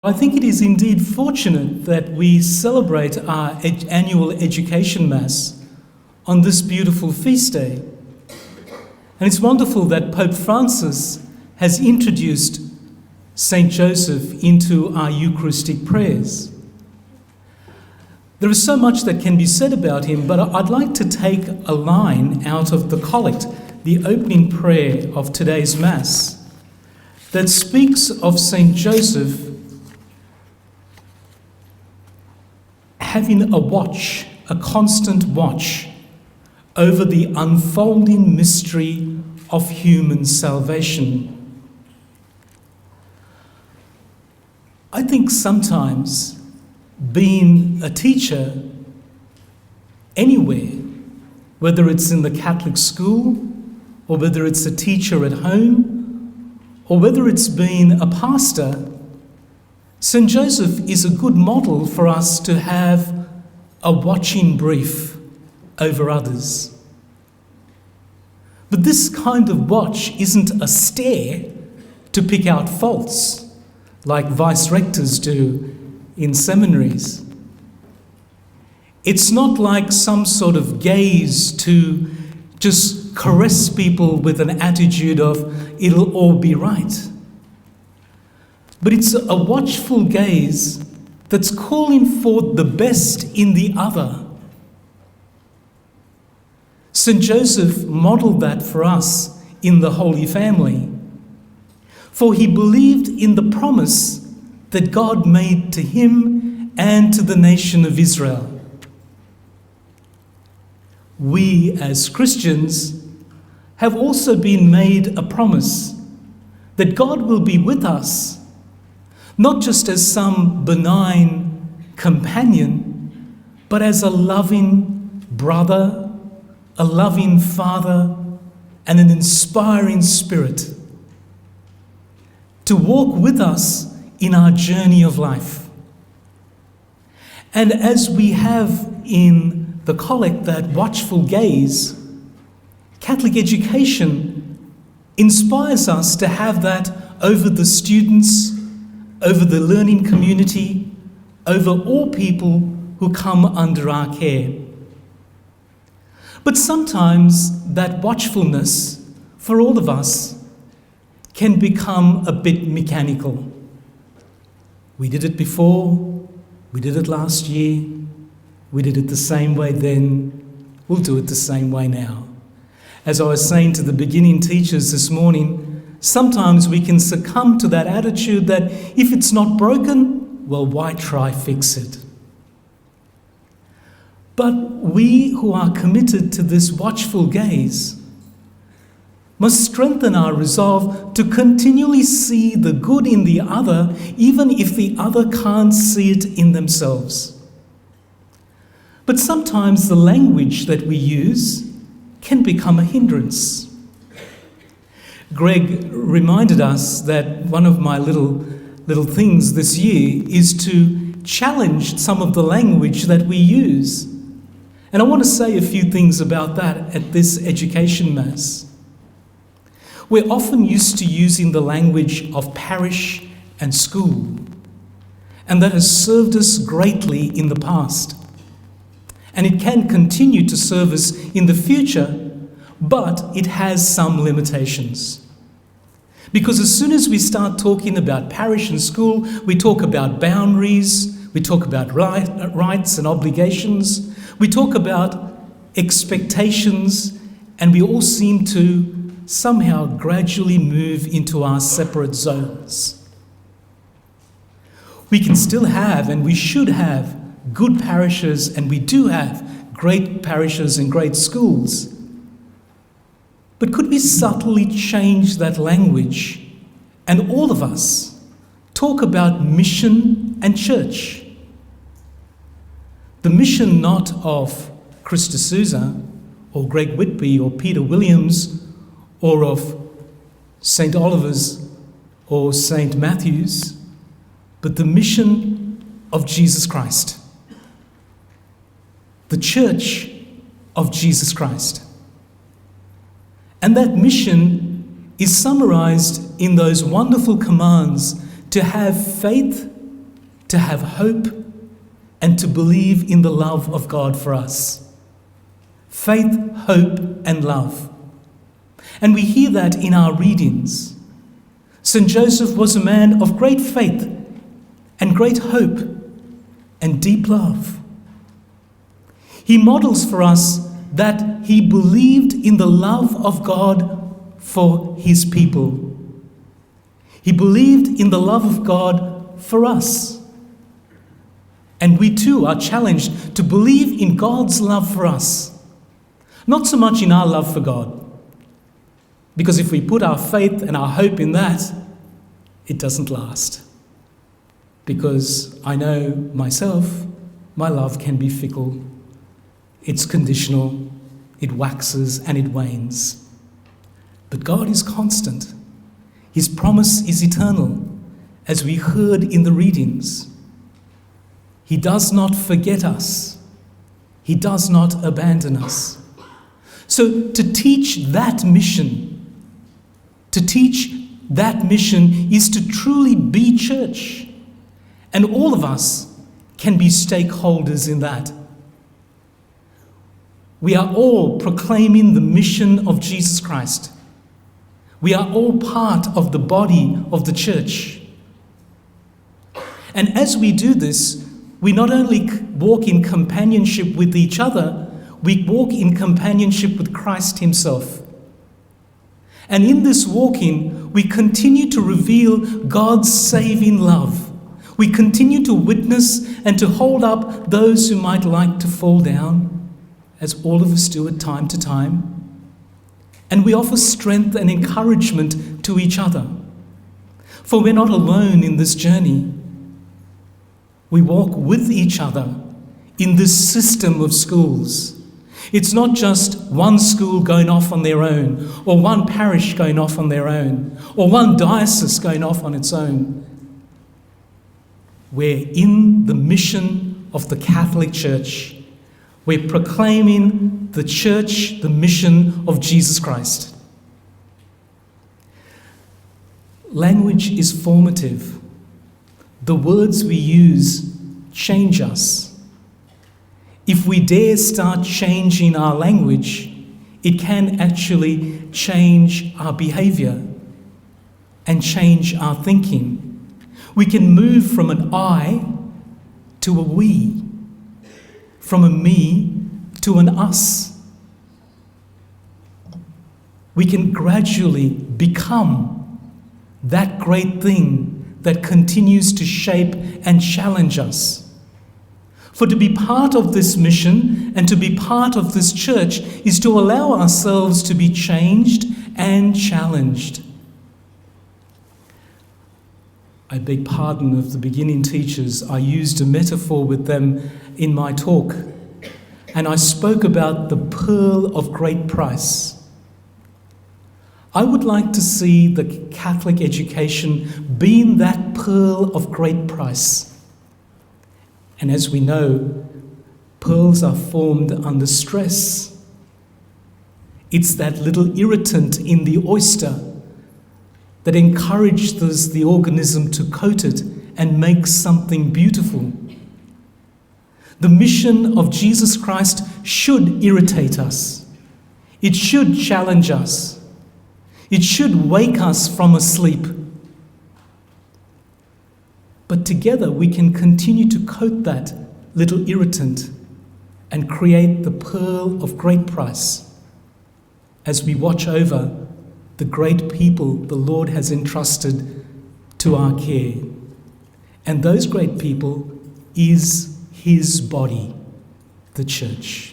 I think it is indeed fortunate that we celebrate our annual Education Mass on this beautiful feast day. And it's wonderful that Pope Francis has introduced Saint Joseph into our Eucharistic prayers. There is so much that can be said about him, but I'd like to take a line out of the Collect, the opening prayer of today's Mass, that speaks of Saint Joseph having a watch, a constant watch, over the unfolding mystery of human salvation. I think sometimes being a teacher anywhere, whether it's in the Catholic school, or whether it's a teacher at home, or whether it's being a pastor, St. Joseph is a good model for us to have a watching brief over others. But this kind of watch isn't a stare to pick out faults like vice-rectors do in seminaries. It's not like some sort of gaze to just caress people with an attitude of it'll all be right. But it's a watchful gaze that's calling for the best in the other. St. Joseph modelled that for us in the Holy Family, for he believed in the promise that God made to him and to the nation of Israel. We as Christians have also been made a promise that God will be with us, not just as some benign companion, but as a loving brother, a loving father, and an inspiring spirit, to walk with us in our journey of life. And as we have in the Collect that watchful gaze, Catholic education inspires us to have that over the students, over the learning community, over all people who come under our care. But sometimes that watchfulness for all of us can become a bit mechanical. We did it before, we did it last year, we did it the same way then, we'll do it the same way now. As I was saying to the beginning teachers this morning, sometimes we can succumb to that attitude that if it's not broken, well, why try fix it? But we who are committed to this watchful gaze must strengthen our resolve to continually see the good in the other, even if the other can't see it in themselves. But sometimes the language that we use can become a hindrance. Greg reminded us that one of my little things this year is to challenge some of the language that we use. And I want to say a few things about that at this Education Mass. We're often used to using the language of parish and school, and that has served us greatly in the past. And it can continue to serve us in the future, but it has some limitations. Because as soon as we start talking about parish and school, we talk about boundaries, we talk about rights and obligations, we talk about expectations, and we all seem to somehow gradually move into our separate zones. We can still have, and we should have, good parishes, and we do have great parishes and great schools. But could we subtly change that language and all of us talk about mission and church? The mission not of Krista Souza or Greg Whitby or Peter Williams or of St. Oliver's or St. Matthew's, but the mission of Jesus Christ. The Church of Jesus Christ. And that mission is summarized in those wonderful commands to have faith to have hope, and to believe in the love of God for us. Faith, hope, and love. And we hear that in our readings. St. Joseph was a man of great faith and great hope and deep love. He models for us that he believed in the love of God for his people. He believed in the love of God for us. And we too are challenged to believe in God's love for us. Not so much in our love for God. Because if we put our faith and our hope in that, it doesn't last. Because I know myself, my love can be fickle. It's conditional. It waxes and it wanes. But God is constant. His promise is eternal, as we heard in the readings. He does not forget us. He does not abandon us. So to teach that mission is to truly be church. And all of us can be stakeholders in that. We are all proclaiming the mission of Jesus Christ. We are all part of the body of the church. And as we do this, we not only walk in companionship with each other, we walk in companionship with Christ himself. And in this walking, we continue to reveal God's saving love. We continue to witness and to hold up those who might like to fall down, as all of us do at time to time. And we offer strength and encouragement to each other. For we're not alone in this journey. We walk with each other in this system of schools. It's not just one school going off on their own, or one parish going off on their own, or one diocese going off on its own. We're in the mission of the Catholic Church. We're proclaiming the church, the mission of Jesus Christ. Language is formative. The words we use change us. If we dare start changing our language, it can actually change our behavior and change our thinking. We can move from an I to a we, from a me to an us. We can gradually become that great thing that continues to shape and challenge us. For to be part of this mission and to be part of this church is to allow ourselves to be changed and challenged. I beg pardon of the beginning teachers. I used a metaphor with them in my talk, and I spoke about the pearl of great price. I would like to see the Catholic education being that pearl of great price. And as we know, pearls are formed under stress. It's that little irritant in the oyster that encourages the organism to coat it and make something beautiful. The mission of Jesus Christ should irritate us. It should challenge us. It should wake us from a sleep. But together we can continue to coat that little irritant and create the pearl of great price as we watch over the great people the Lord has entrusted to our care. And those great people is his body, the church.